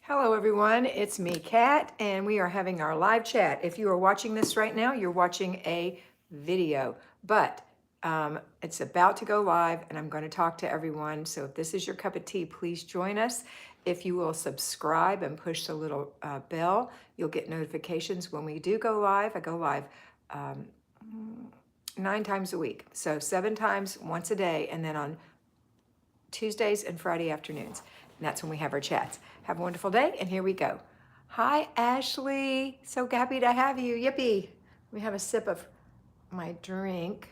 Hello everyone, it's me, Kat, and we are having our live chat. If you are watching this right now, you're watching a video, but it's about to go live and I'm going to talk to everyone. So if this is your cup of tea, please join us. If you will subscribe and push the little bell, you'll get notifications when we do go live. I go live 9 times a week, so 7 times once a day, and then on Tuesdays and Friday afternoons. And that's when we have our chats. Have a wonderful day, and here we go. Hi, Ashley. So happy to have you. Yippee. Let me have a sip of my drink.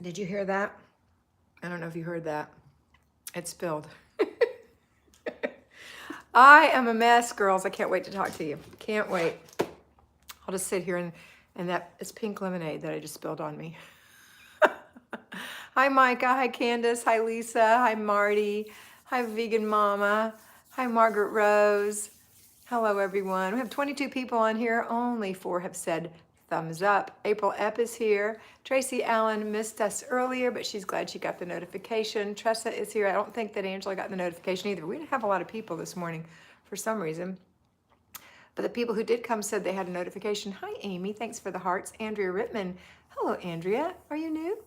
Did you hear that? I don't know if you heard that. It spilled. I am a mess, girls. I can't wait to talk to you. Can't wait. I'll just sit here and that it's pink lemonade that I just spilled on me. Hi, Micah. Hi, Candace. Hi, Lisa. Hi, Marty. Hi, Vegan Mama. Hi, Margaret Rose. Hello, everyone. We have 22 people on here. Only 4 have said thumbs up. April Epp is here. Tracy Allen missed us earlier, but she's glad she got the notification. Tressa is here. I don't think that Angela got the notification either. We didn't have a lot of people this morning for some reason. But the people who did come said they had a notification. Hi, Amy. Thanks for the hearts. Andrea Rittman. Hello, Andrea. Are you new?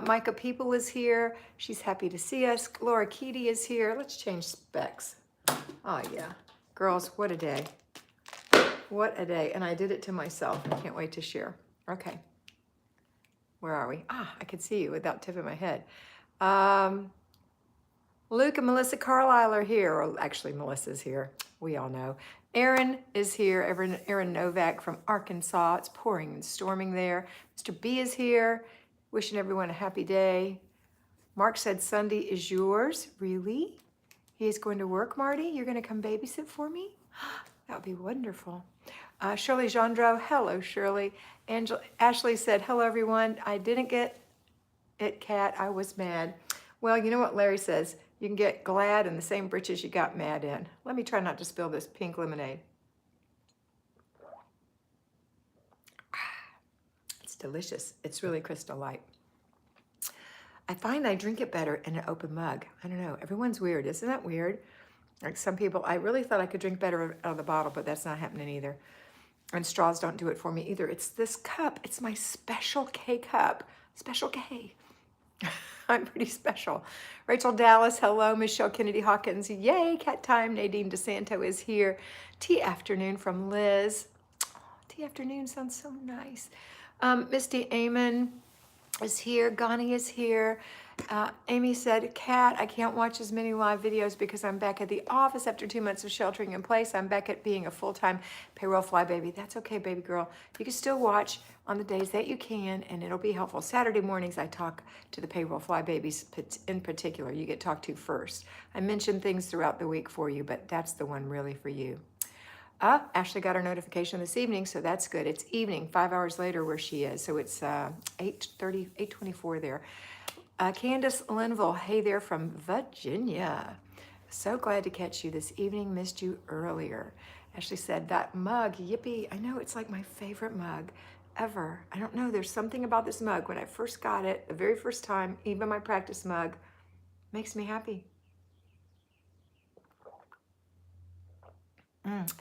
Micah People is here. She's happy to see us. Laura Keaty is here. Let's change specs. Oh, yeah. Girls, what a day. What a day. And I did it to myself. I can't wait to share. Okay. Where are we? I could see you without tipping my head. Luke and Melissa Carlisle are here. Or actually, Melissa's here. We all know. Erin is here. Erin Novak from Arkansas. It's pouring and storming there. Mr. B is here. Wishing everyone a happy day. Mark said Sunday is yours. Really? He is going to work, Marty? You're going to come babysit for me? That would be wonderful. Shirley Gendreau. Hello, Shirley. Ashley said, hello, everyone. I didn't get it, Kat. I was mad. Well, you know what Larry says? You can get glad in the same britches you got mad in. Let me try not to spill this pink lemonade. It's delicious. It's really Crystal Light. I find I drink it better in an open mug. I don't know. Everyone's weird. Isn't that weird? Like some people, I really thought I could drink better out of the bottle, but that's not happening either. And straws don't do it for me either. It's this cup. It's my Special K cup. Special K. I'm pretty special. Rachel Dallas, hello. Michelle Kennedy Hawkins, yay. Cat time. Nadine DeSanto is here. Tea afternoon from Liz. Oh, tea afternoon sounds so nice. Misty Amon is here. Ghani is here. Amy said, Kat, I can't watch as many live videos because I'm back at the office after 2 months of sheltering in place. I'm back at being a full-time payroll fly baby. That's okay, baby girl. You can still watch on the days that you can, and it'll be helpful. Saturday mornings, I talk to the payroll fly babies in particular. You get talked to first. I mention things throughout the week for you, but that's the one really for you. Ashley got her notification this evening, so that's good. It's evening, 5 hours later where she is. So it's 8:30, 8:24 there. Candace Linville, hey there from Virginia. So glad to catch you this evening. Missed you earlier. Ashley said, that mug, yippee. I know, it's like my favorite mug ever. I don't know, there's something about this mug. When I first got it, the very first time, even my practice mug, makes me happy.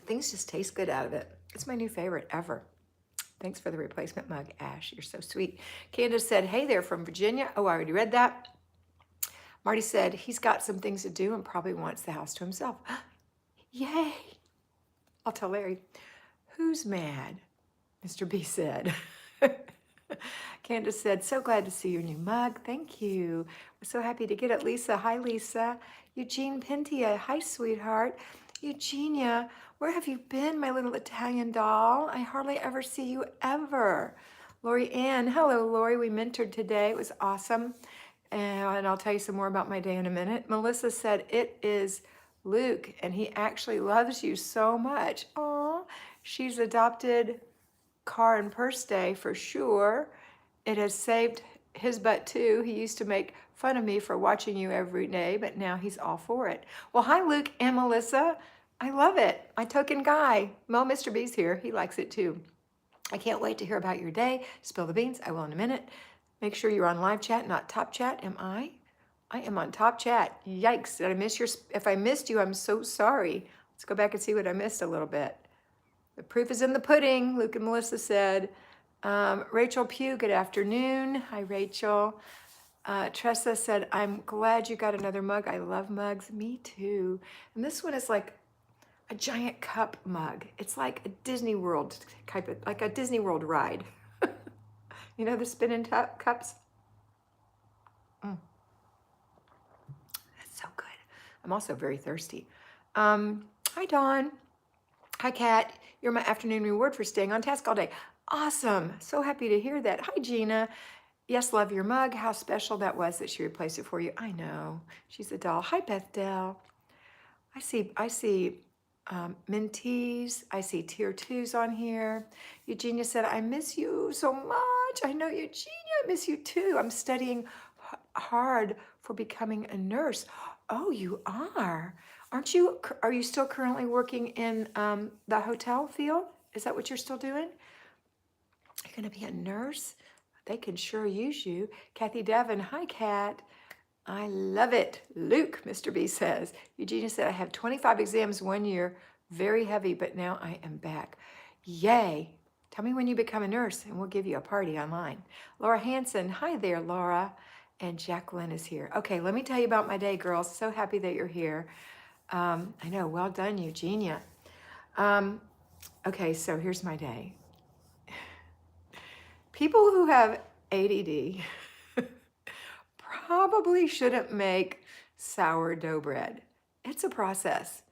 Things just taste good out of it. It's my new favorite ever. Thanks for the replacement mug, Ash. You're so sweet. Candace said, hey there from Virginia. Oh, I already read that. Marty said, he's got some things to do and probably wants the house to himself. Yay. I'll tell Larry. Who's mad? Mr. B said. Candace said, so glad to see your new mug. Thank you. We're so happy to get it. Lisa, hi, Lisa. Eugene Pintia, hi, sweetheart. Eugenia, where have you been, my little Italian doll? I hardly ever see you ever. Lori Ann, hello, Lori. We mentored today. It was awesome. And I'll tell you some more about my day in a minute. Melissa said, it is Luke, and he actually loves you so much. Aw, she's adopted car and purse day for sure. It has saved his butt too. He used to make fun of me for watching you every day, but now he's all for it. Well, hi, Luke and Melissa. I love it. My token guy. Mo, Mr. B's here. He likes it too. I can't wait to hear about your day. Spill the beans. I will in a minute. Make sure you're on live chat, not top chat. Am I? I am on top chat. Yikes, did I miss if I missed you, I'm so sorry. Let's go back and see what I missed a little bit. The proof is in the pudding, Luke and Melissa said. Rachel Pugh, good afternoon. Hi, Rachel. Tressa said, I'm glad you got another mug. I love mugs. Me too. And this one is like a giant cup mug. It's like a Disney World type of, like a Disney World ride. You know the spinning cups? That's so good. I'm also very thirsty. Hi, Dawn. Hi, Kat. You're my afternoon reward for staying on task all day. Awesome. So happy to hear that. Hi, Gina. Yes, love your mug. How special that was that she replaced it for you. I know. She's a doll. Hi, Beth Dell. I see Minties. I see tier 2s on here. Eugenia said, I miss you so much. I know, Eugenia, I miss you too. I'm studying hard for becoming a nurse. Oh, you are. Are you still currently working in the hotel field? Is that what you're still doing? You're going to be a nurse? They can sure use you. Kathy Devon, hi, Kat. I love it. Luke, Mr. B says. Eugenia said, I have 25 exams 1 year, very heavy, but now I am back. Yay. Tell me when you become a nurse and we'll give you a party online. Laura Hanson, hi there, Laura. And Jacqueline is here. Okay, let me tell you about my day, girls. So happy that you're here. I know, well done, Eugenia. Okay, so here's my day. People who have ADD probably shouldn't make sourdough bread. It's a process,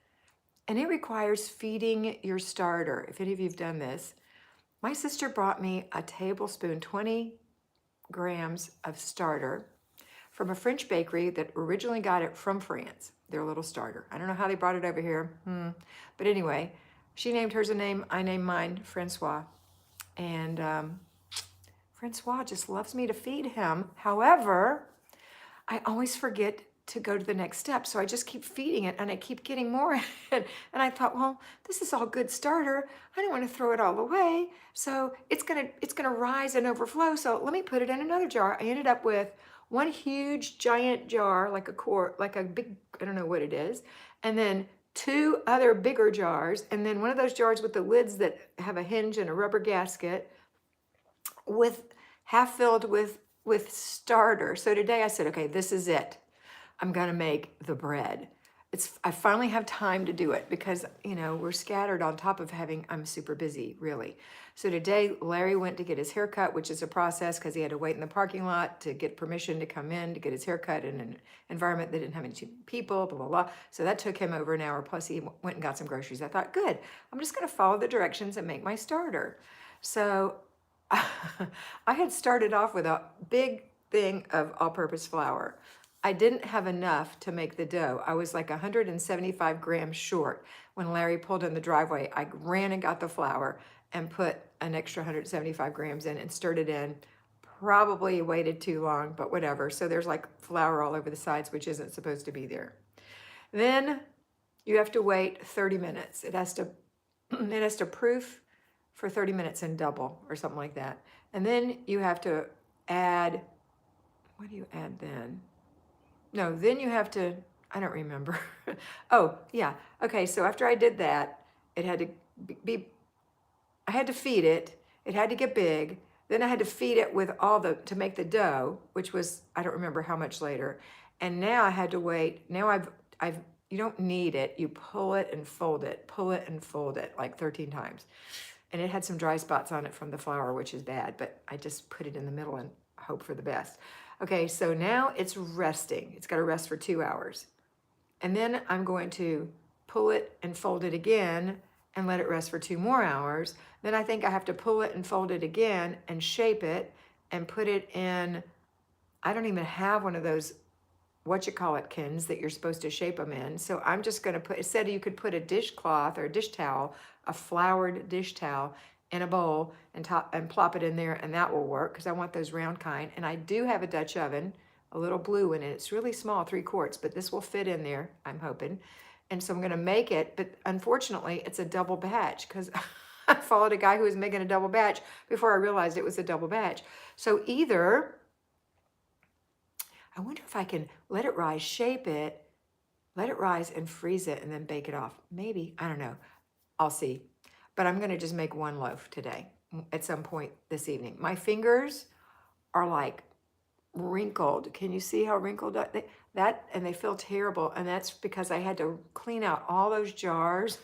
and it requires feeding your starter. If any of you have done this, my sister brought me a tablespoon, 20 grams of starter from a French bakery that originally got it from France, their little starter. I don't know how they brought it over here, but anyway, she named hers a name, I named mine Francois, and Francois just loves me to feed him. However, I always forget to go to the next step, so I just keep feeding it, and I keep getting more. And I thought, well, this is all good starter. I don't want to throw it all away, so it's gonna rise and overflow. So let me put it in another jar. I ended up with one huge giant jar, like a quart, like a big, I don't know what it is, and then 2 other bigger jars, and then one of those jars with the lids that have a hinge and a rubber gasket, with half filled with starter. So today I said, okay, this is it. I'm gonna make the bread. I finally have time to do it because, we're scattered on top of I'm super busy, really. So today Larry went to get his haircut, which is a process because he had to wait in the parking lot to get permission to come in to get his haircut in an environment that didn't have any people, blah, blah, blah. So that took him over an hour, plus he went and got some groceries. I thought, good, I'm just gonna follow the directions and make my starter. So I had started off with a big thing of all-purpose flour. I didn't have enough to make the dough. I was like 175 grams short. When Larry pulled in the driveway, I ran and got the flour and put an extra 175 grams in and stirred it in. Probably waited too long, but whatever. So there's like flour all over the sides, which isn't supposed to be there. Then you have to wait 30 minutes. It has to proof for 30 minutes and double or something like that. And then you have to add, what do you add then? No, then you have to, I don't remember. Oh, yeah. Okay, so after I did that, it had to I had to feed it. It had to get big. Then I had to feed it with to make the dough, which was, I don't remember how much later. And now I had to wait. Now you don't knead it. You pull it and fold it, like 13 times. And it had some dry spots on it from the flour, which is bad, but I just put it in the middle and hope for the best. Okay, so now it's resting. It's got to rest for 2 hours. And then I'm going to pull it and fold it again and let it rest for 2 more hours. Then I think I have to pull it and fold it again and shape it and put it in, I don't even have one of those kins that you're supposed to shape them in. So I'm just going to it said you could put a dishcloth or a dish towel, a floured dish towel in a bowl and plop it in there, and that will work because I want those round kind. And I do have a Dutch oven, a little blue in it. It's really small, 3 quarts, but this will fit in there, I'm hoping. And so I'm going to make it, but unfortunately it's a double batch because I followed a guy who was making a double batch before I realized it was a double batch. So either I wonder if I can let it rise, shape it, let it rise and freeze it and then bake it off. Maybe, I don't know. I'll see. But I'm gonna just make one loaf today at some point this evening. My fingers are like wrinkled. Can you see how wrinkled that, and they feel terrible. And that's because I had to clean out all those jars.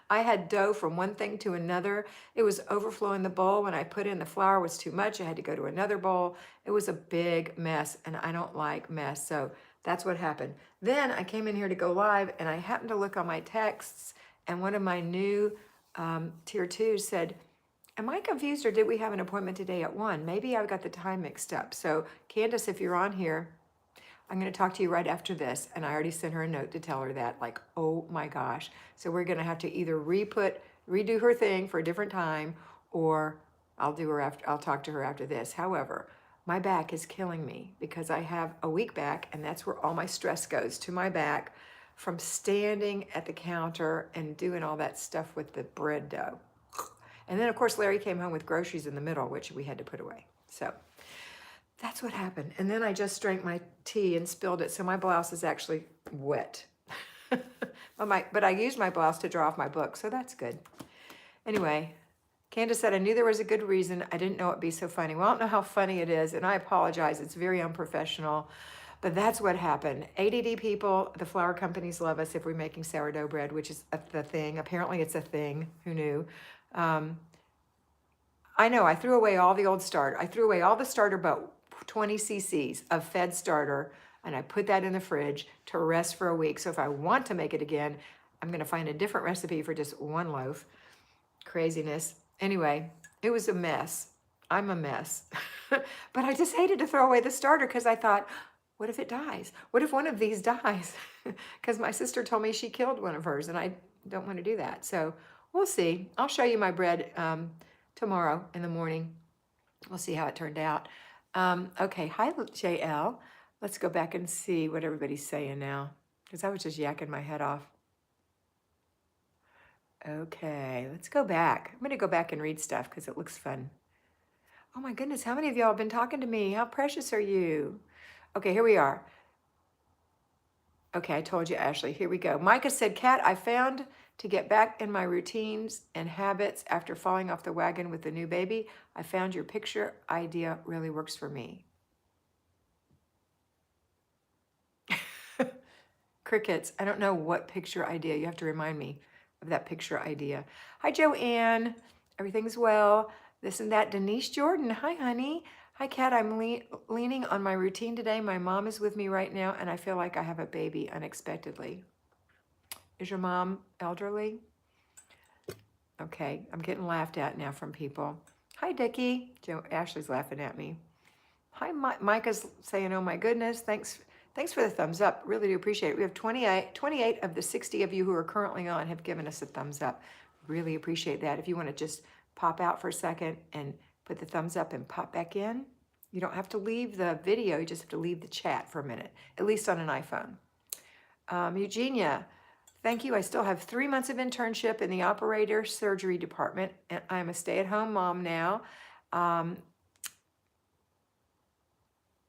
I had dough from one thing to another. It was overflowing the bowl. When I put in the flour was too much. I had to go to another bowl. It was a big mess, and I don't like mess. So that's what happened. Then I came in here to go live, and I happened to look on my texts, and one of my new tier 2s said, am I confused, or did we have an appointment today at 1? Maybe I got the time mixed up. So Candace, if you're on here, I'm going to talk to you right after this. And I already sent her a note to tell her that, like, oh my gosh. So we're going to have to either redo her thing for a different time, or I'll talk to her after this. However, my back is killing me because I have a weak back, and that's where all my stress goes, to my back, from standing at the counter and doing all that stuff with the bread dough. And then, of course, Larry came home with groceries in the middle, which we had to put away. So that's what happened. And then I just drank my tea and spilled it. So my blouse is actually wet. But I used my blouse to draw off my book, so that's good. Anyway, Candace said, I knew there was a good reason. I didn't know it'd be so funny. Well, I don't know how funny it is, and I apologize. It's very unprofessional. But that's what happened. ADD people, the flour companies love us if we're making sourdough bread, which is the thing. Apparently it's a thing. Who knew? I know I threw away all the old starter. I threw away all the starter but 20 cc's of fed starter, and I put that in the fridge to rest for a week. So if I want to make it again, I'm going to find a different recipe for just one loaf. Craziness. Anyway, it was a mess. I'm a mess. But I just hated to throw away the starter because I thought, what if it dies? What if one of these dies? Because my sister told me she killed one of hers, and I don't want to do that. So we'll see. I'll show you my bread tomorrow in the morning. We'll see how it turned out. Okay, hi JL. Let's go back and see what everybody's saying now, because I was just yakking my head off. Okay, let's go back. I'm going to go back and read stuff because it looks fun. Oh my goodness, how many of y'all have been talking to me? How precious are you? Okay, here we are. Okay, I told you, Ashley. Here we go. Micah said, Kat, I found to get back in my routines and habits after falling off the wagon with the new baby. I found your picture idea really works for me. Crickets. I don't know what picture idea. You have to remind me of that picture idea. Hi, Joanne. Everything's well. This and that. Denise Jordan. Hi, honey. Hi, Kat. I'm leaning on my routine today. My mom is with me right now, and I feel like I have a baby unexpectedly. Is your mom elderly? Okay, I'm getting laughed at now from people. Hi, Dickie. Ashley's laughing at me. Hi, Micah's saying, oh my goodness, thanks for the thumbs up. Really do appreciate it. We have 28 of the 60 of you who are currently on have given us a thumbs up. Really appreciate that. If you want to just pop out for a second and put the thumbs up and pop back in, you don't have to leave the video. You just have to leave the chat for a minute, at least on an iPhone. Eugenia, thank you. I still have 3 months of internship in the operator surgery department, and I'm a stay-at-home mom now.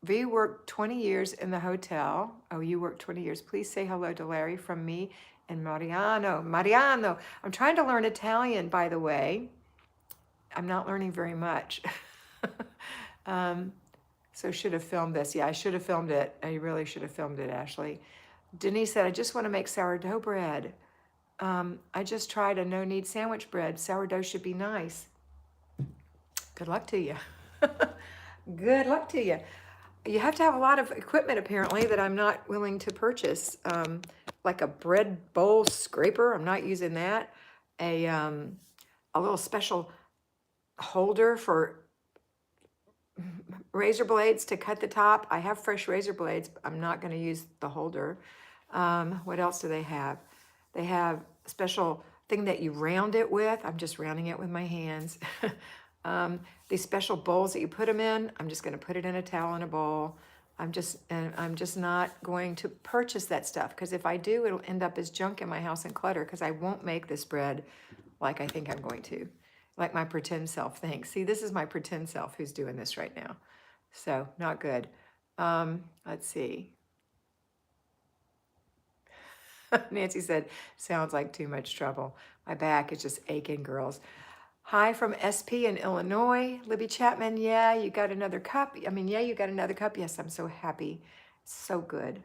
V worked 20 years in the hotel. Oh, you worked 20 years. Please say hello to Larry from me and Mariano. Mariano, I'm trying to learn Italian, by the way. I'm not learning very much. So should have filmed this. Yeah, I should have filmed it. I really should have filmed it, Ashley. Denise said, I just want to make sourdough bread. I just tried a no-knead sandwich bread. Sourdough should be nice. Good luck to you. Good luck to you. You have to have a lot of equipment, apparently, that I'm not willing to purchase. Like a bread bowl scraper. I'm not using that. A little special holder for razor blades to cut the top. I have fresh razor blades, but I'm not going to use the holder. What else do they have? They have a special thing that you round it with. I'm just rounding it with my hands. These special bowls that you put them in, I'm just going to put it in a towel in a bowl. I'm just not going to purchase that stuff, because if I do, it'll end up as junk in my house and clutter, because I won't make this bread like I think I'm going to, like my pretend self thinks. See, this is my pretend self who's doing this right now. So not good. Let's see. Nancy said, sounds like too much trouble. My back is just aching, girls. Hi from SP in Illinois. Libby Chapman, yeah, you got another cup. I mean, yeah, you got another cup. Yes, I'm so happy. So good.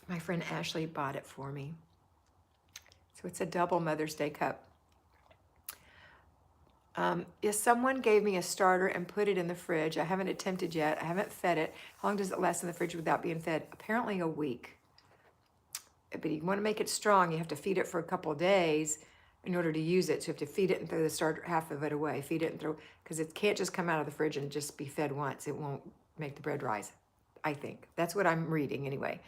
My friend Ashley bought it for me. So it's a double Mother's Day cup. If someone gave me a starter and put it in the fridge, I haven't attempted yet. I haven't fed it. How long does it last in the fridge without being fed? Apparently a week. But you want to make it strong, you have to feed it for a couple of days in order to use it. So you have to feed it and throw the starter, half of it away. Feed it and throw, because it can't just come out of the fridge and just be fed once. It won't make the bread rise, I think. That's what I'm reading anyway.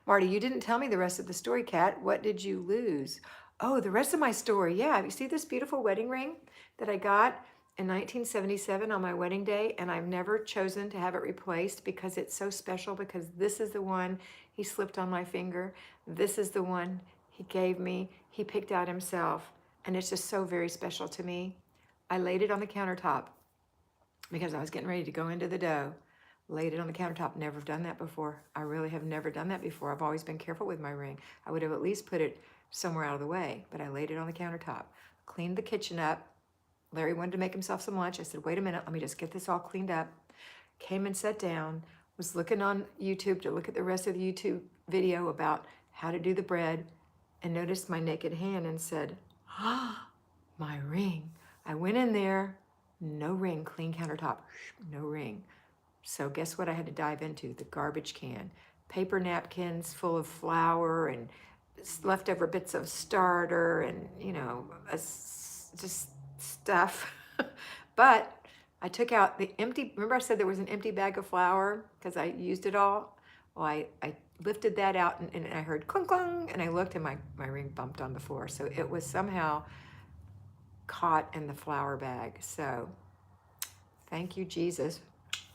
Marty, you didn't tell me the rest of the story, Kat. What did you lose? Oh, the rest of my story. Yeah, you see this beautiful wedding ring that I got in 1977 on my wedding day, and I've never chosen to have it replaced because it's so special, because this is the one he slipped on my finger. This is the one he gave me. He picked out himself, and it's just so very special to me. I laid it on the countertop because I was getting ready to go into the dough. Laid it on the countertop. Never done that before. I really have never done that before. I've always been careful with my ring. I would have at least put it somewhere out of the way, but I laid it on the countertop. Cleaned the kitchen up. Larry wanted to make himself some lunch. I said, wait a minute, let me just get this all cleaned up. Came and sat down, was looking on YouTube to look at the rest of the YouTube video about how to do the bread, and noticed my naked hand and said, ah, my ring. I went in there, no ring, clean countertop, no ring. So guess what I had to dive into? The garbage can. Paper napkins full of flour and leftover bits of starter and, just stuff. But I took out the empty, remember I said there was an empty bag of flour because I used it all? Well, I lifted that out and I heard clunk, clunk, and I looked and my ring bumped on the floor. So it was somehow caught in the flour bag. So thank you, Jesus.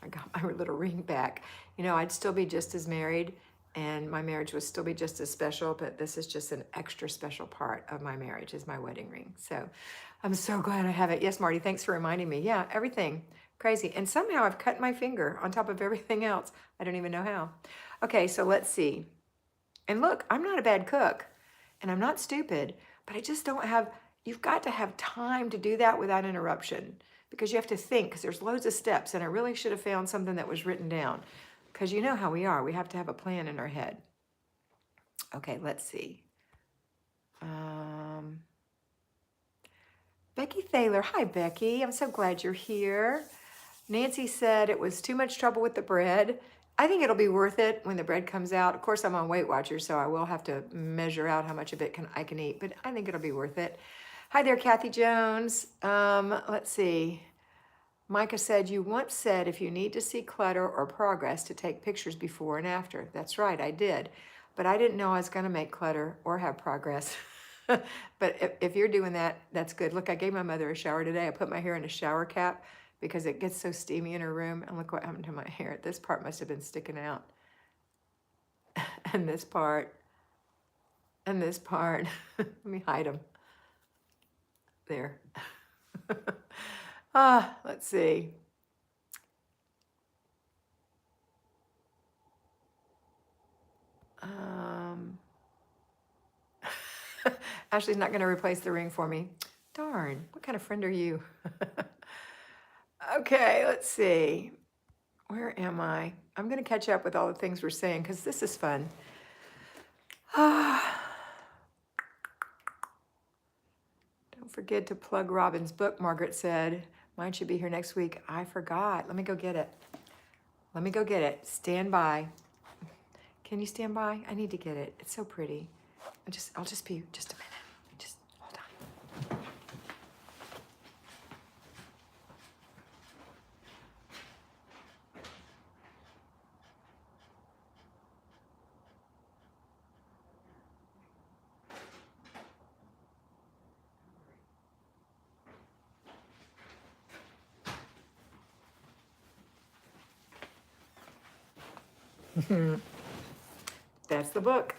I got my little ring back. I'd still be just as married and my marriage would still be just as special, but this is just an extra special part of my marriage is my wedding ring. So I'm so glad I have it. Yes, Marty, thanks for reminding me. Yeah, everything crazy. And somehow I've cut my finger on top of everything else. I don't even know how. Okay, so let's see. And look, I'm not a bad cook and I'm not stupid, but I just don't have, you've got to have time to do that without interruption, because you have to think, because there's loads of steps, and I really should have found something that was written down, because you know how we are. We have to have a plan in our head. Okay, let's see. Becky Thaler. Hi, Becky. I'm so glad you're here. Nancy said it was too much trouble with the bread. I think it'll be worth it when the bread comes out. Of course, I'm on Weight Watchers, so I will have to measure out how much of it I can eat, but I think it'll be worth it. Hi there, Kathy Jones. Let's see. Micah said, you once said if you need to see clutter or progress to take pictures before and after. That's right, I did. But I didn't know I was going to make clutter or have progress. But if you're doing that, that's good. Look, I gave my mother a shower today. I put my hair in a shower cap because it gets so steamy in her room. And look what happened to my hair. This part must have been sticking out. And this part. And this part. Let me hide them. There. Let's see. Ashley's not going to replace the ring for me. Darn, what kind of friend are you? Okay, let's see. Where am I? I'm going to catch up with all the things we're saying because this is fun. Don't forget to plug Robin's book, Margaret said. Mine should be here next week. I forgot. Let me go get it. Let me go get it. Stand by. Can you stand by? I need to get it. It's so pretty. I'll just be just a minute. Just hold on. That's the book.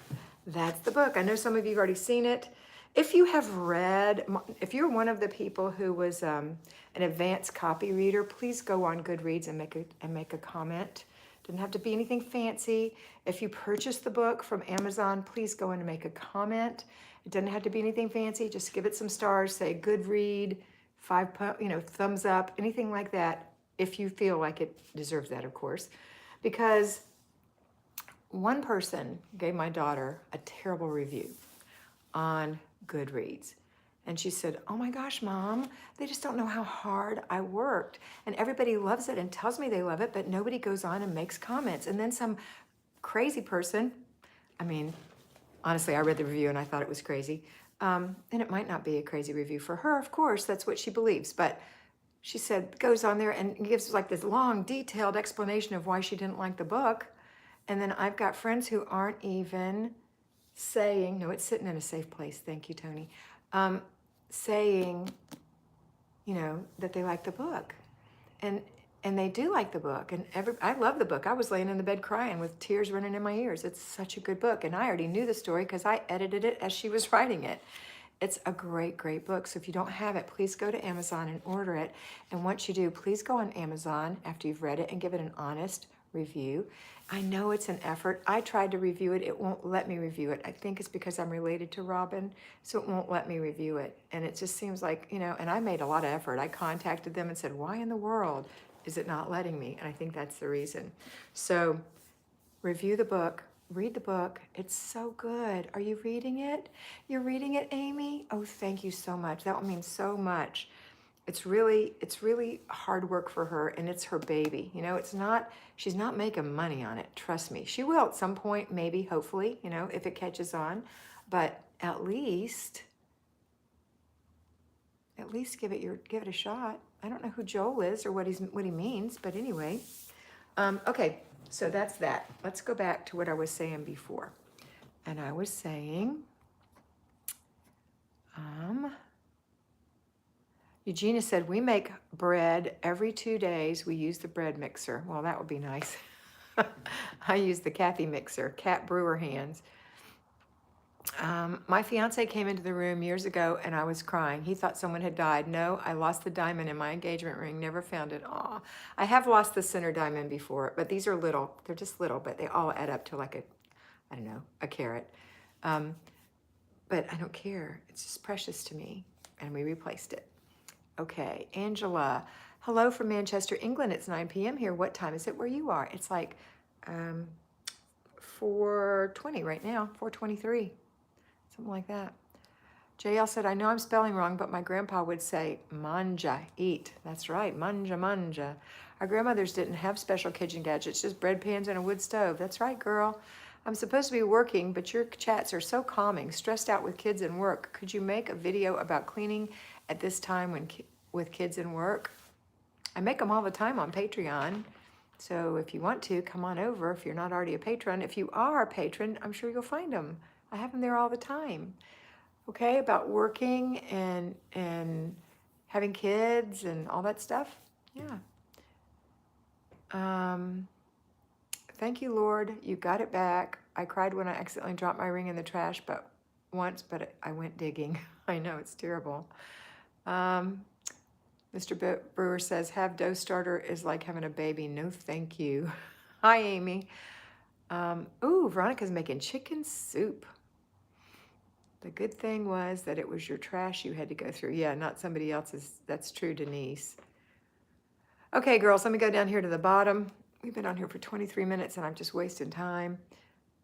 That's the book. I know some of you have already seen it. If you have read, if you're one of the people who was an advanced copy reader, please go on Goodreads and make a comment. Doesn't have to be anything fancy. If you purchase the book from Amazon, please go in and make a comment. It doesn't have to be anything fancy. Just give it some stars. Say good read, 5, thumbs up, anything like that. If you feel like it deserves that, of course, because one person gave my daughter a terrible review on Goodreads. And she said, oh my gosh, Mom, they just don't know how hard I worked. And everybody loves it and tells me they love it, but nobody goes on and makes comments. And then some crazy person, I mean, honestly, I read the review and I thought it was crazy. And it might not be a crazy review for her, of course, that's what she believes. But she said, goes on there and gives like this long, detailed explanation of why she didn't like the book. And then I've got friends who aren't even saying, no, it's sitting in a safe place, thank you, Tony, saying, that they like the book. And they do like the book. And I love the book. I was laying in the bed crying with tears running in my ears. It's such a good book. And I already knew the story because I edited it as she was writing it. It's a great, great book. So if you don't have it, please go to Amazon and order it. And once you do, please go on Amazon after you've read it and give it an honest review. I know it's an effort. I tried to review it. It won't let me review it. I think it's because I'm related to Robin, so it won't let me review it. And it just seems like, and I made a lot of effort. I contacted them and said, why in the world is it not letting me? And I think that's the reason. So review the book, read the book. It's so good. Are you reading it? You're reading it, Amy? Oh, thank you so much. That would mean so much. It's really hard work for her, and it's her baby. She's not making money on it. Trust me. She will at some point, maybe, hopefully, if it catches on. But at least give it a shot. I don't know who Joel is or what he means, but anyway. Okay, so that's that. Let's go back to what I was saying before. And I was saying, Eugenia said, we make bread every 2 days. We use the bread mixer. Well, that would be nice. I use the Kathy mixer, Cat Brewer hands. My fiance came into the room years ago and I was crying. He thought someone had died. No, I lost the diamond in my engagement ring. Never found it. Aw. I have lost the center diamond before, but these are little. They're just little, but they all add up to like a carat. But I don't care. It's just precious to me. And we replaced it. Okay, Angela. Hello from Manchester, England. It's 9 p.m. here. What time is it where you are? It's like 4:20 right now, 4:23, something like that. JL said, I know I'm spelling wrong, but my grandpa would say, manja, eat. That's right, manja, manja. Our grandmothers didn't have special kitchen gadgets, just bread pans and a wood stove. That's right, girl. I'm supposed to be working, but your chats are so calming, stressed out with kids and work. Could you make a video about cleaning at this time with kids and work? I make them all the time on Patreon. So if you want to, come on over if you're not already a patron. If you are a patron, I'm sure you'll find them. I have them there all the time. Okay, about working and having kids and all that stuff. Yeah. Thank you, Lord. You got it back. I cried when I accidentally dropped my ring in the trash, but I went digging. I know, it's terrible. Mr. Brewer says, have dough starter is like having a baby. No, thank you. Hi, Amy. Ooh, Veronica's making chicken soup. The good thing was that it was your trash you had to go through. Yeah, not somebody else's. That's true, Denise. Okay, girls, let me go down here to the bottom. We've been on here for 23 minutes and I'm just wasting time.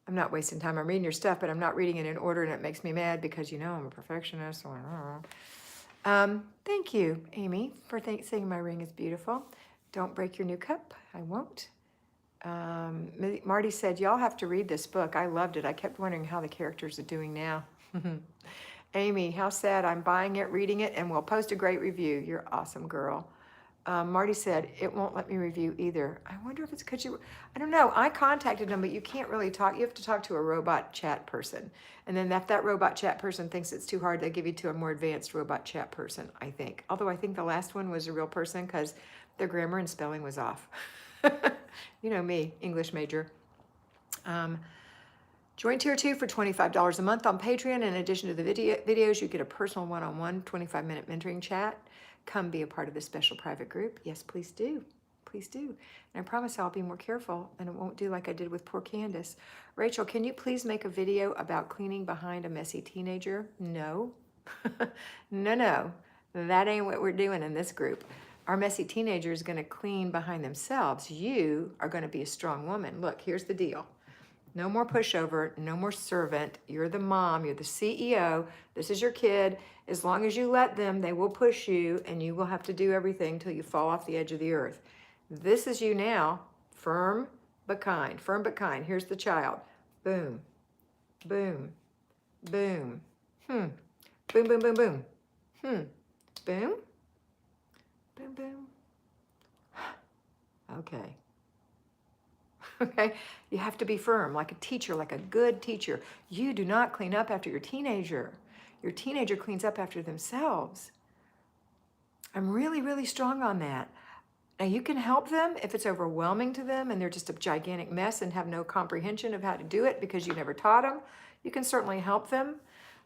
I'm not wasting time. I'm reading your stuff, but I'm not reading it in order and it makes me mad because, I'm a perfectionist. So thank you, Amy, for saying my ring is beautiful. Don't break your new cup. I won't. Marty said, y'all have to read this book. I loved it. I kept wondering how the characters are doing now. Amy, how sad. I'm buying it, reading it, and we'll post a great review. You're awesome, girl. Marty said, it won't let me review either. I wonder if it's because I don't know. I contacted them, but you can't really talk. You have to talk to a robot chat person. And then if that robot chat person thinks it's too hard, they give you to a more advanced robot chat person, I think. Although I think the last one was a real person because their grammar and spelling was off. You know me, English major. Join Tier 2 for $25 a month on Patreon. In addition to the videos, you get a personal one-on-one 25-minute mentoring chat. Come be a part of this special private group. Yes, please do. Please do. And I promise I'll be more careful and it won't do like I did with poor Candace. Rachel, can you please make a video about cleaning behind a messy teenager? No. No. That ain't what we're doing in this group. Our messy teenager is going to clean behind themselves. You are going to be a strong woman. Look, here's the deal. No more pushover, no more servant. You're the mom, you're the CEO. This is your kid. As long as you let them, they will push you and you will have to do everything till you fall off the edge of the earth. This is you now, firm but kind, firm but kind. Here's the child. Boom, boom, boom, boom, boom, boom, boom, boom, boom, boom. Okay. Okay, you have to be firm, like a teacher, like a good teacher. You do not clean up after your teenager. Your teenager cleans up after themselves. I'm really, really strong on that. Now, you can help them if it's overwhelming to them and they're just a gigantic mess and have no comprehension of how to do it because you never taught them. You can certainly help them,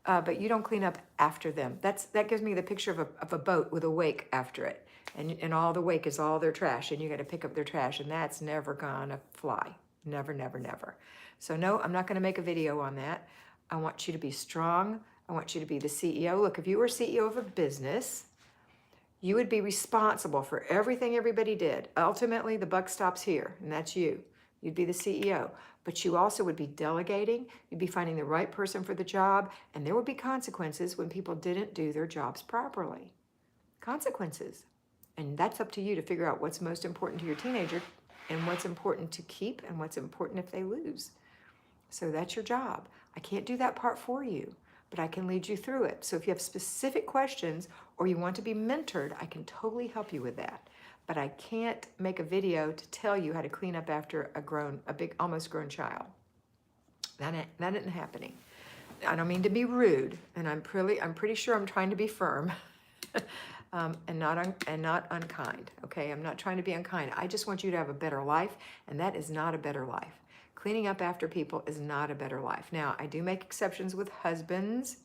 but you don't clean up after them. That gives me the picture of a boat with a wake after it. And all the wake is all their trash, and you got to pick up their trash, and that's never gonna fly. Never, never, never. So no, I'm not gonna make a video on that. I want you to be strong. I want you to be the CEO. Look, if you were CEO of a business, you would be responsible for everything everybody did. Ultimately, the buck stops here, and that's you. You'd be the CEO. But you also would be delegating. You'd be finding the right person for the job, and there would be consequences when people didn't do their jobs properly. Consequences. And that's up to you to figure out what's most important to your teenager and what's important to keep and what's important if they lose. So that's your job. I can't do that part for you, but I can lead you through it. So if you have specific questions or you want to be mentored, I can totally help you with that. But I can't make a video to tell you how to clean up after a big, almost grown child. That isn't happening. I don't mean to be rude, and I'm pretty sure I'm trying to be firm. And not unkind, okay? I'm not trying to be unkind. I just want you to have a better life, and that is not a better life. Cleaning up after people is not a better life. Now, I do make exceptions with husbands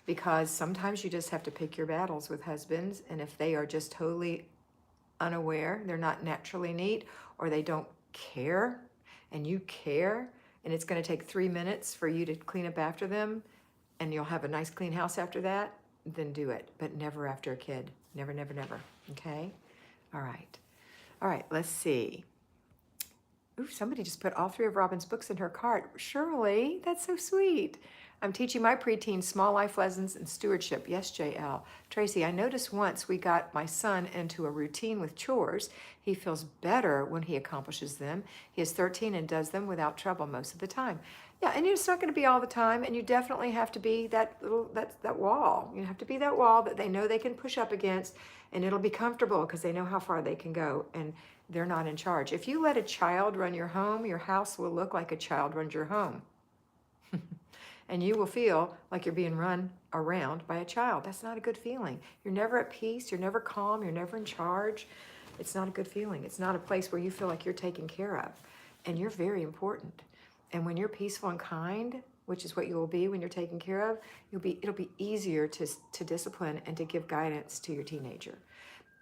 because sometimes you just have to pick your battles with husbands, and if they are just totally unaware, they're not naturally neat, or they don't care, and you care, and it's going to take 3 minutes for you to clean up after them, and you'll have a nice clean house after that, then do it, but never after a kid. Never, never, never, okay? All right, let's see. Ooh, somebody just put all 3 of Robin's books in her cart. Shirley, that's so sweet. I'm teaching my preteens small life lessons and stewardship. Yes, JL. Tracy, I noticed once we got my son into a routine with chores. He feels better when he accomplishes them. He is 13 and does them without trouble most of the time. Yeah, and it's not going to be all the time, and you definitely have to be that wall. You have to be that wall that they know they can push up against, and it'll be comfortable because they know how far they can go, and they're not in charge. If you let a child run your home, your house will look like a child runs your home. And you will feel like you're being run around by a child. That's not a good feeling. You're never at peace. You're never calm. You're never in charge. It's not a good feeling. It's not a place where you feel like you're taken care of. And you're very important. And when you're peaceful and kind, which is what you will be when you're taken care of, it'll be easier to discipline and to give guidance to your teenager.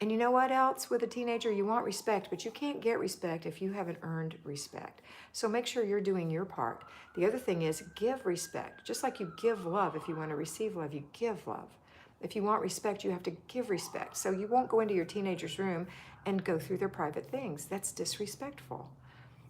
And you know what else with a teenager? You want respect, but you can't get respect if you haven't earned respect. So make sure you're doing your part. The other thing is give respect. Just like you give love, if you want to receive love, you give love. If you want respect, you have to give respect. So you won't go into your teenager's room and go through their private things. That's disrespectful.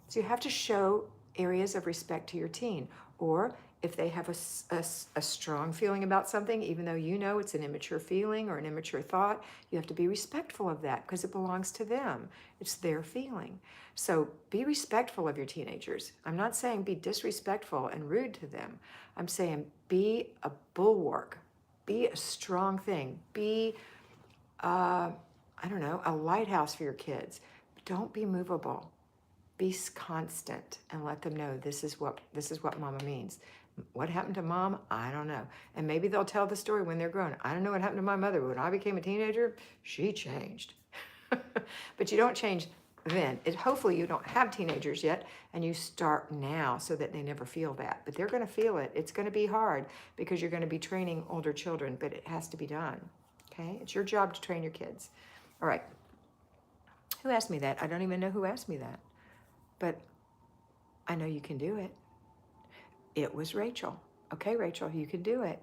So you have to show areas of respect to your teen. Or if they have a strong feeling about something, even though you know it's an immature feeling or an immature thought, you have to be respectful of that because it belongs to them. It's their feeling. So be respectful of your teenagers. I'm not saying be disrespectful and rude to them. I'm saying be a bulwark. Be a strong thing. Be, a lighthouse for your kids. Don't be movable. Be constant and let them know this is what mama means. What happened to mom? I don't know. And maybe they'll tell the story when they're grown. I don't know what happened to my mother. When I became a teenager, she changed. But you don't change then. Hopefully you don't have teenagers yet, and you start now so that they never feel that. But they're going to feel it. It's going to be hard because you're going to be training older children, but it has to be done. Okay? It's your job to train your kids. All right. Who asked me that? I don't even know who asked me that. But I know you can do it. It was Rachel. Okay, Rachel, you can do it.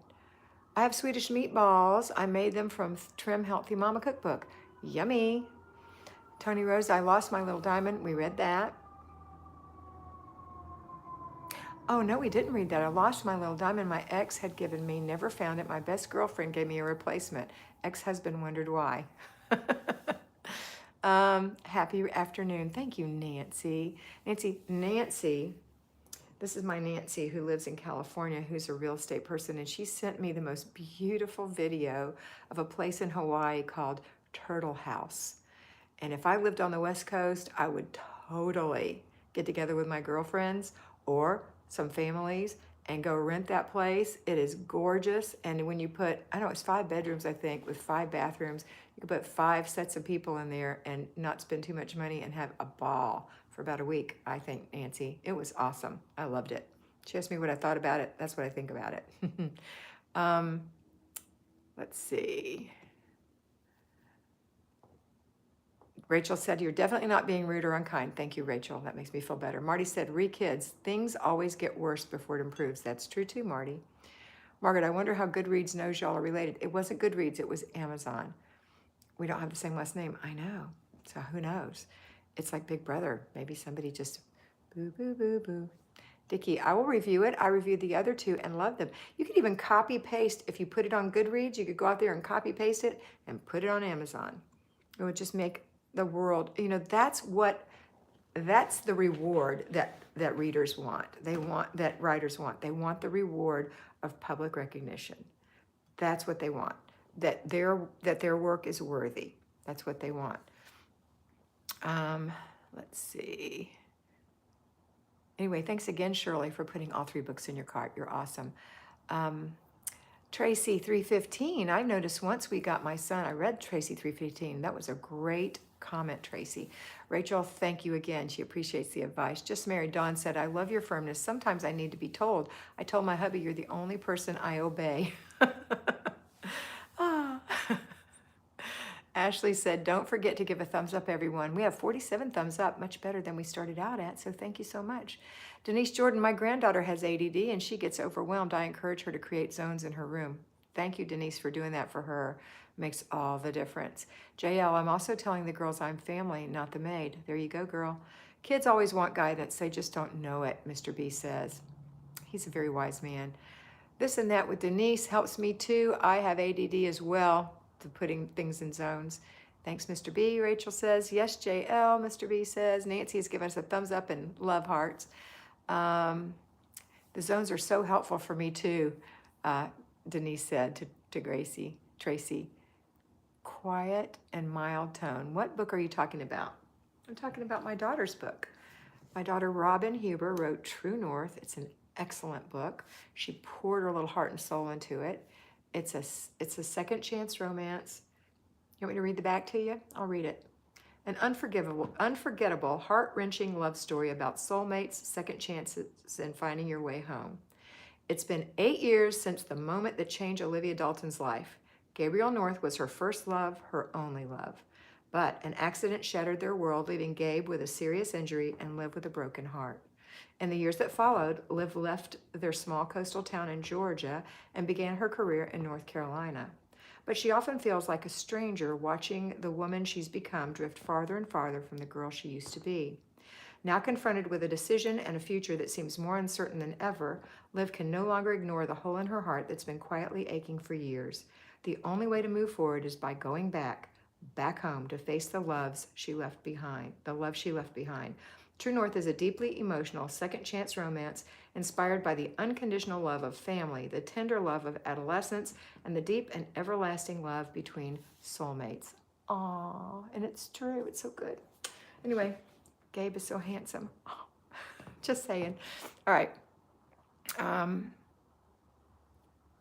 I have Swedish meatballs. I made them from Trim Healthy Mama Cookbook. Yummy. Tony Rose, I lost my little diamond. We read that. Oh, no, we didn't read that. I lost my little diamond my ex had given me. Never found it. My best girlfriend gave me a replacement. Ex-husband wondered why. Happy afternoon. Thank you, Nancy. Nancy, this is my Nancy who lives in California, who's a real estate person, and she sent me the most beautiful video of a place in Hawaii called Turtle House. And if I lived on the West Coast, I would totally get together with my girlfriends or some families and go rent that place. It is gorgeous. And when you put, I don't know, it's 5 bedrooms, I think, with 5 bathrooms. You can put 5 sets of people in there and not spend too much money and have a ball for about a week, I think, Nancy. It was awesome. I loved it. She asked me what I thought about it. That's what I think about it. Let's see. Rachel said, you're definitely not being rude or unkind. Thank you, Rachel. That makes me feel better. Marty said, kids, things always get worse before it improves. That's true too, Marty. Margaret, I wonder how Goodreads knows y'all are related. It wasn't Goodreads, it was Amazon. We don't have the same last name. I know. So who knows? It's like Big Brother. Maybe somebody just boo, boo, boo, boo. Dickie, I will review it. I reviewed the other 2 and love them. You can even copy paste. If you put it on Goodreads, you could go out there and copy paste it and put it on Amazon. It would just make the world, that's the reward that readers want. That writers want. They want the reward of public recognition. That's what they want. That their work is worthy. That's what they want. Let's see. Anyway, thanks again, Shirley, for putting all 3 books in your cart. You're awesome. Tracy 315. I noticed once we got my son, I read Tracy 315. That was a great comment, Tracy. Rachel, thank you again. She appreciates the advice. Just married. Dawn said, I love your firmness. Sometimes I need to be told. I told my hubby, you're the only person I obey. Ah. Ashley said, don't forget to give a thumbs up, everyone. We have 47 thumbs up, much better than we started out at, so thank you so much. Denise Jordan, my granddaughter has ADD and she gets overwhelmed. I encourage her to create zones in her room. Thank you, Denise, for doing that for her. Makes all the difference. JL, I'm also telling the girls I'm family, not the maid. There you go, girl. Kids always want guidance. They just don't know it, Mr. B says. He's a very wise man. This and that with Denise helps me too. I have ADD as well, to putting things in zones. Thanks, Mr. B, Rachel says. Yes, JL, Mr. B says. Nancy has given us a thumbs up and love hearts. The zones are so helpful for me too, Denise said to Tracy. Quiet and mild tone. What book are you talking about? I'm talking about my daughter's book. My daughter Robin Huber wrote True North. It's an excellent book. She poured her little heart and soul into it. It's a second chance romance. You want me to read the back to you? I'll read it. An unforgettable, heart-wrenching love story about soulmates, second chances, and finding your way home. It's been 8 years since the moment that changed Olivia Dalton's life. Gabriel North was her first love, her only love. But an accident shattered their world, leaving Gabe with a serious injury and Liv with a broken heart. In the years that followed, Liv left their small coastal town in Georgia and began her career in North Carolina. But she often feels like a stranger watching the woman she's become drift farther and farther from the girl she used to be. Now confronted with a decision and a future that seems more uncertain than ever, Liv can no longer ignore the hole in her heart that's been quietly aching for years. The only way to move forward is by going back home to face the love she left behind. True North is a deeply emotional second chance romance inspired by the unconditional love of family, the tender love of adolescence, and the deep and everlasting love between soulmates. Aww, and it's true, it's so good. Anyway, Gabe is so handsome. Oh, just saying. All right.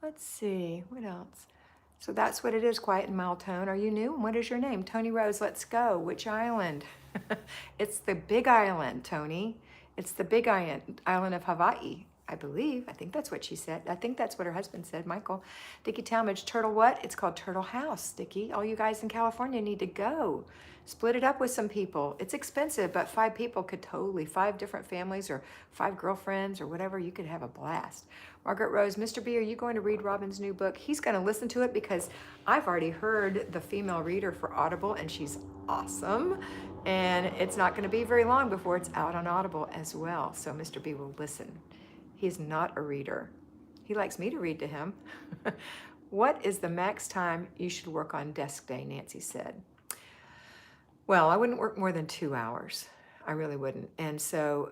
Let's see, what else? So that's what it is, Quiet and Mild Tone. Are you new? What is your name? Tony Rose, let's go. Which island? It's the Big Island, Tony. It's the Big Island of Hawaii, I believe. I think that's what she said. I think that's what her husband said, Michael. Dickie Talmadge, Turtle what? It's called Turtle House, Dickie. All you guys in California need to go. Split it up with some people. It's expensive, but 5 people could totally, 5 different families or 5 girlfriends or whatever, you could have a blast. Margaret Rose, Mr. B, are you going to read Robin's new book? He's going to listen to it because I've already heard the female reader for Audible, and she's awesome. And it's not going to be very long before it's out on Audible as well. So Mr. B will listen. He's not a reader. He likes me to read to him. What is the max time you should work on desk day, Nancy said. Well, I wouldn't work more than 2 hours. I really wouldn't. And so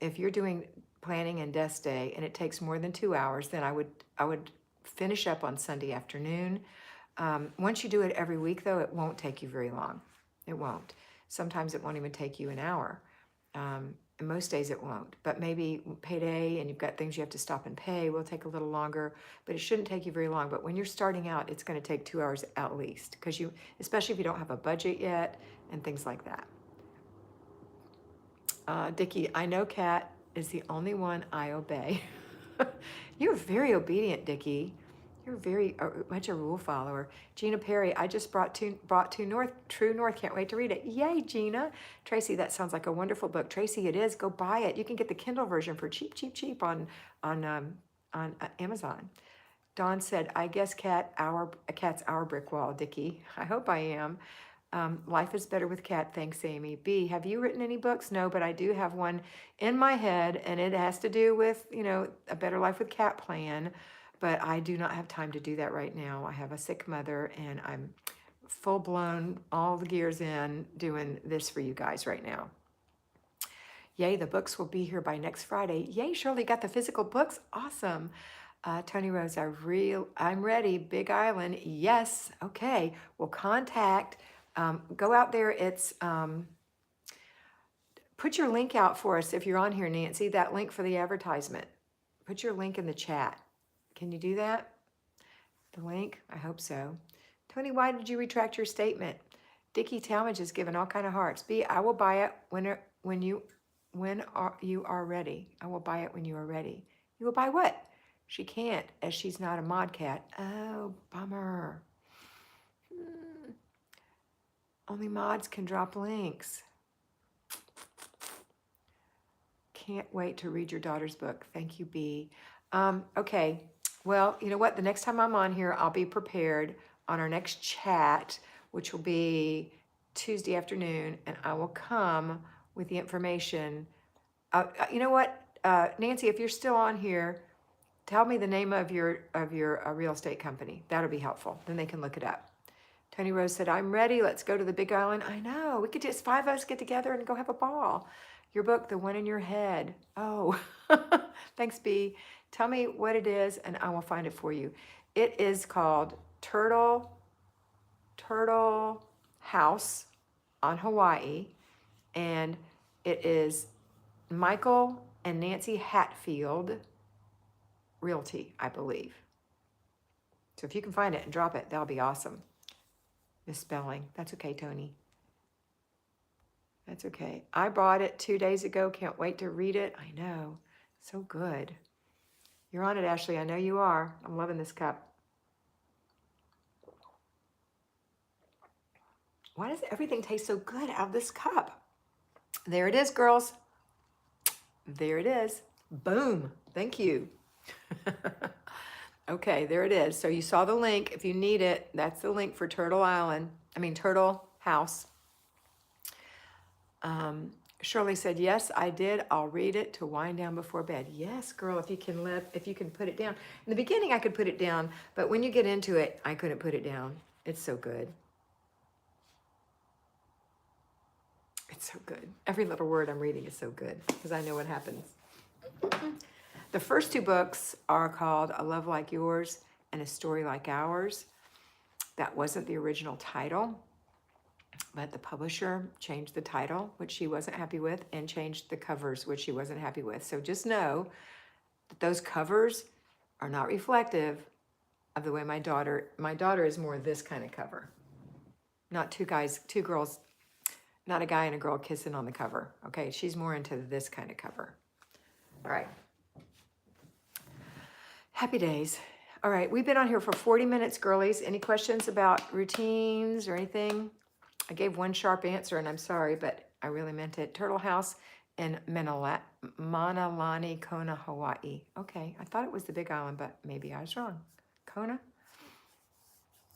if you're doing planning and desk day and it takes more than 2 hours, then I would finish up on Sunday afternoon. Once you do it every week, though, it won't take you very long. It won't. Sometimes it won't even take you an hour. And most days it won't. But maybe payday and you've got things you have to stop and pay will take a little longer, but it shouldn't take you very long. But when you're starting out, it's going to take 2 hours at least, because especially if you don't have a budget yet and things like that. Dickie, I know Kat is the only one I obey. You're very obedient, Dickie. You're very much a rule follower. Gina Perry, I just brought True North. Can't wait to read it. Yay, Gina. Tracy, that sounds like a wonderful book. Tracy, it is. Go buy it. You can get the Kindle version for cheap on Amazon. Dawn said, I guess Kat's our brick wall, Dickie. I hope I am. Life is better with Kat. Thanks, Amy. B, have you written any books? No, but I do have one in my head, and it has to do with, a Better Life with Kat plan. But I do not have time to do that right now. I have a sick mother, and I'm full blown, all the gears in, doing this for you guys right now. Yay, the books will be here by next Friday. Yay, Shirley, got the physical books? Awesome. Tony Rose, I'm ready. Big Island, yes. Okay, well, contact. Go out there. It's put your link out for us if you're on here, Nancy. That link for the advertisement. Put your link in the chat. Can you do that? The link? I hope so. Tony, why did you retract your statement? Dickie Talmadge has given all kind of hearts. B, I will buy it when you are ready. I will buy it when you are ready. You will buy what? She can't, as she's not a mod cat. Oh, bummer. Only mods can drop links. Can't wait to read your daughter's book. Thank you, B. Okay. Well, you know what? The next time I'm on here, I'll be prepared on our next chat, which will be Tuesday afternoon, and I will come with the information. You know what, Nancy, if you're still on here, tell me the name of your real estate company. That'll be helpful. Then they can look it up. Tony Rose said, I'm ready. Let's go to the Big Island. I know. We could just 5 of us get together and go have a ball. Your book, The One in Your Head. Oh, thanks, B. Tell me what it is, and I will find it for you. It is called Turtle House on Hawaii, and it is Michael and Nancy Hatfield Realty, I believe. So if you can find it and drop it, that'll be awesome. Misspelling. That's okay, Tony. That's okay. I bought it 2 days ago. Can't wait to read it. I know. So good. You're on it, Ashley. I know you are. I'm loving this cup. Why does everything taste so good out of this cup? There it is, girls. There it is. Boom. Thank you. Okay, there it is. So you saw the link. If you need it, that's the link for Turtle House. Shirley said, yes, I did. I'll read it to wind down before bed. Yes, girl, if you can put it down. In the beginning, I could put it down, but when you get into it, I couldn't put it down. It's so good. It's so good. Every little word I'm reading is so good because I know what happens. The first 2 books are called A Love Like Yours and A Story Like Ours. That wasn't the original title, but the publisher changed the title, which she wasn't happy with, and changed the covers, which she wasn't happy with. So just know that those covers are not reflective of the way my daughter is more this kind of cover. Not two girls, not a guy and a girl kissing on the cover. Okay, she's more into this kind of cover. All right. Happy days. All right, we've been on here for 40 minutes, girlies. Any questions about routines or anything? I gave one sharp answer, and I'm sorry, but I really meant it. Turtle House in Manalani, Kona, Hawaii. Okay, I thought it was the Big Island, but maybe I was wrong. Kona?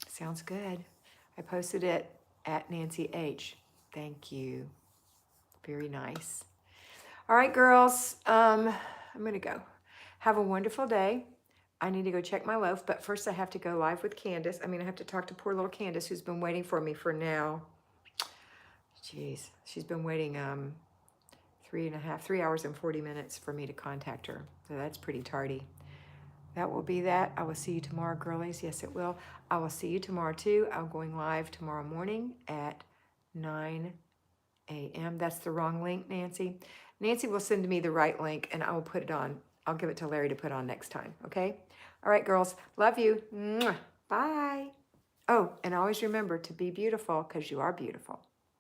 Sounds good. I posted it at Nancy H. Thank you. Very nice. All right, girls, I'm going to go. Have a wonderful day. I need to go check my loaf, but first I have to go live with Candace. I have to talk to poor little Candace, who's been waiting for me for now. Jeez, she's been waiting 3 hours and 40 minutes for me to contact her. So that's pretty tardy. That will be that. I will see you tomorrow, girlies. Yes, it will. I will see you tomorrow, too. I'm going live tomorrow morning at 9 a.m. That's the wrong link, Nancy. Nancy will send me the right link, and I will put it on. I'll give it to Larry to put on next time, okay? All right, girls. Love you. Mwah. Bye. Oh, and always remember to be beautiful, because you are beautiful.